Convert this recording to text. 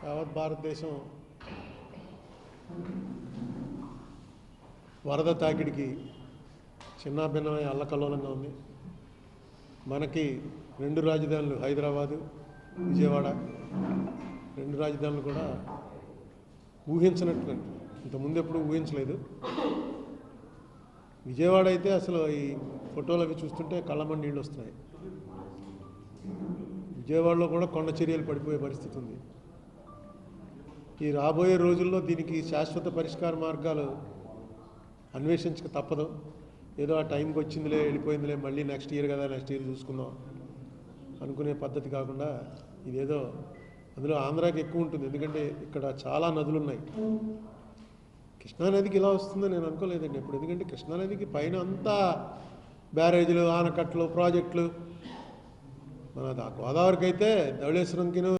యావత్ భారతదేశం వరద తాకిడికి చిన్నాభిన్నమై అల్లకల్లోలంగా ఉంది. మనకి రెండు రాజధానులు హైదరాబాదు, విజయవాడ, రెండు రాజధానులు కూడా ఊహించినట్లు, ఇంతకుముందు ఎప్పుడు ఊహించలేదు. విజయవాడ అయితే అసలు ఈ ఫోటోలు అవి చూస్తుంటే కళ్ళమని నీళ్ళు వస్తున్నాయి. విజయవాడలో కూడా కొండ చర్యలు పడిపోయే పరిస్థితి ఉంది. ఈ రాబోయే రోజుల్లో దీనికి శాశ్వత పరిష్కార మార్గాలు అన్వేషించక తప్పదు. ఏదో ఆ టైంకి వచ్చిందిలే, వెళ్ళిపోయిందిలే, మళ్ళీ నెక్స్ట్ ఇయర్ కదా, నెక్స్ట్ ఇయర్ చూసుకుందాం అనుకునే పద్ధతి కాకుండా ఇదేదో, అందులో ఆంధ్రాకి ఎక్కువ ఉంటుంది, ఎందుకంటే ఇక్కడ చాలా నదులు ఉన్నాయి. కృష్ణానదికి ఇలా వస్తుందని నేను అనుకోలేదండి ఎప్పుడు, ఎందుకంటే కృష్ణానదికి పైన అంతా బ్యారేజీలు, ఆనకట్టలు, ప్రాజెక్టులు. మన గోదావరికి అయితే ధవళేశ్వరంకిను